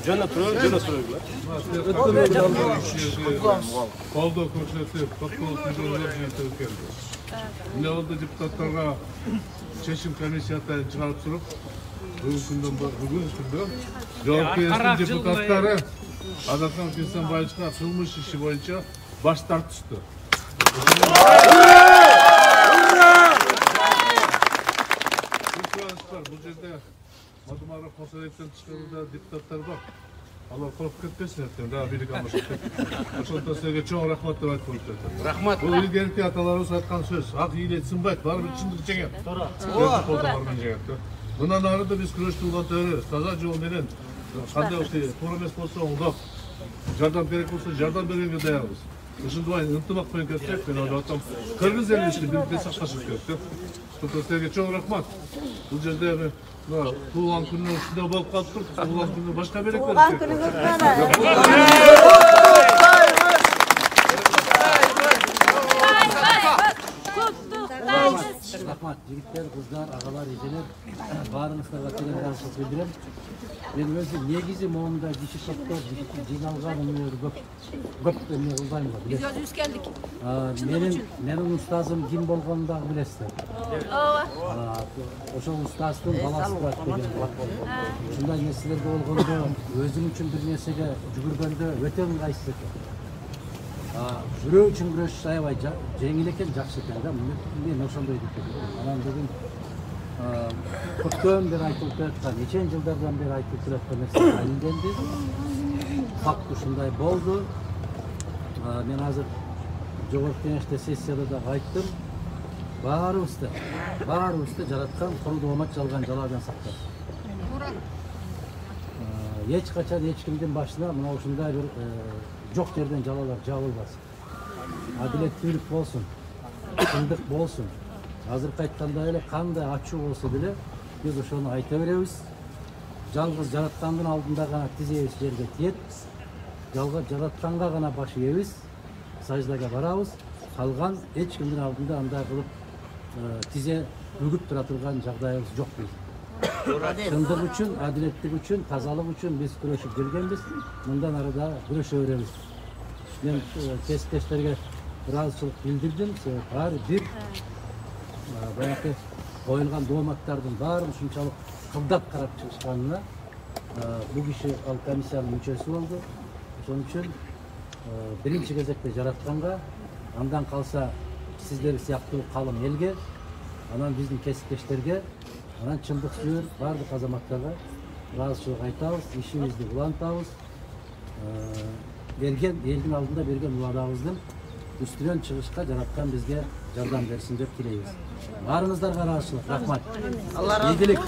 Жана турабы. Колдоо көрсөтүп, футбол түзүүлөр жыйынтыгы келди. Эмне болду депутаттарга чечим комиссиядан чыгарып туруп, бүгүн күндө жоопкерчилик депутаттары Азатхан Кесенбаевичке кылмыш иши боюнча баш тартышты. Бул жерде Мадумара Косоевден тышкарыда депутаттар бар. Алар коруп кетпесин эртең, дагы бийлик алмашып. Ошондо силерге чоң рахмат деп айтып коюп жатат. Рахмат. Бул илгерки аталарыбыз айткан сөз. Ак ийlet сынбайт, баары бир чындык жеңет. Туура. Мындан ары да биз күрөштү улантабыз. Таза жол менен кандай туура эмес болсо оңдоп, жардам керек болсо жардам бергенге даярбыз. Ушундай ынтымак менен кетсек, мен ойлоп атам, кыргыз эли ишин бирге сакташып керек. Ошондо силерге чоң рахмат. Бул жерде туылған күннің ішінде болып қалып тұр, туылған күнні башқа берек беріп туылған күніңіз Рахмат, жігіттер, қыздар, ағалар, ежелер, барыңыздарға телеграмшылық білдірем. Мен өзі негізі моғымда кіші топтар, жиналған өмір көп өмір ұлдаймын. Біз өзі келдік. Менің ұстазым кім болғандағы білесіздер. Ошол ұстаздың баласы бар деген. Шындай несілерге болғанда өзің үшін бір несеге жүгіргенде өте ыңғайсыз екен. Жүрөө үчүн күрөш аябай жеңил экен, жакшы экен да. Мен ошондой деп келдим. Анан бүгүн көптөн бери айтылып жаткан, нече жылдардан бери айтылып жаткан нерсе далилденди. Факт ушундай болду. Мен азыр жогорку кеңеште сессияда да айттым. Баарыбызды жараткан курулду оомат жалган жаладан сактасын. Эч качан эч кимдин башына мына ушундай бир жок жерден жалалар жабылбасын. Адилеттүүлүк болсун, чындык болсун. Азыркы айткандай эле кандай ачуу болсо деле биз ошону айта беребиз. Жалгыз жараткандын алдында гана тизебиз жерге тиет. Жалгыз жаратканга гана баш ийебиз. Саждага барабыз. Калган эч кимдин алдында андай кылып тизе бүгүп тура турган жагдайыбыз жок биз. Чындык үчүн, адилеттик үчүн, тазалык үчүн биз күрөшүп келгенбиз. Мындан ары да күрөшө беребиз. Мен кесиптештерге ыраазычылык билдирдим. Баары бир баягы коюлган дооматтардын баарын ушунчалык кылдап карап чыгышканына бул киши ал комиссиянын мүчөсү болду. Ошон үчүн биринчи кезекте жаратканга, андан калса сиздер сыяктуу калым элге, анан биздин кесиптештерге, анан чындык сүйөр баардык азаматтарга ыраазычылык айтабыз, ишибизди улантабыз. Берген элдин алдында берген убадабыздын үстүнөн чыгышка жараткан бизге жардам берсин деп тилейбиз. Баарыңыздарга ыраазычылык. Рахмат. Ийгилик.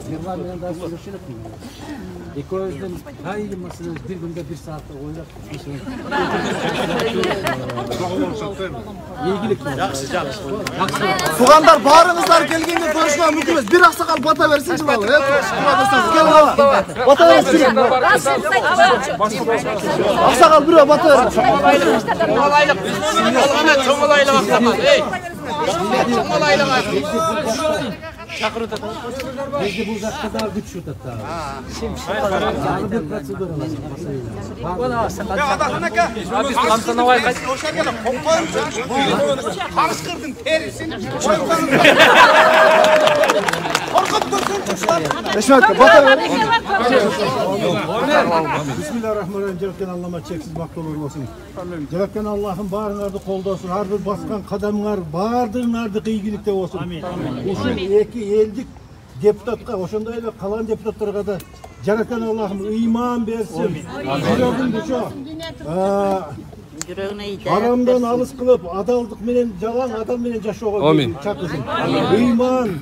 Ерлан менен да сүйлөшүлөт. Экөөбүздүн айыл маселебиз бир күндө 1 саатта ойлоп ийгилик. Жакшы. Тугандар, баарыңыздар келгенде көрүшүнө мүмкүн эмес. Бир аксакал бата берсинчи бала. Бата берсин. Аксакал бирөө бата берсин. Чоңолайлык аксакал. Чакырып атат. Бизди бул жакта да күчүп атат. Жаңы бир процедура бар. Биз камтанабай кайсы ошо жерге коңкоюп Кашкырдын терисин коркуп көрсөңчү. Эшмет, бата бер. Bismillahirrahmanirrahim. Жараткан Аллама чексиз мактоолор болсун. Жараткан Аллахым баарыңарды колдосун. Ар бир баскан кадамыңар баардыгыңарды ийгиликте болсун. Ушул эки элдик депутатка, ошондой эле калган депутаттарга да жараткан Аллахым ыйман берсин. Жүрөгүн бушо. Haramdan alыс кылып, адалдык менен жалаң адам менен жашоого чакырсын. Ыйман,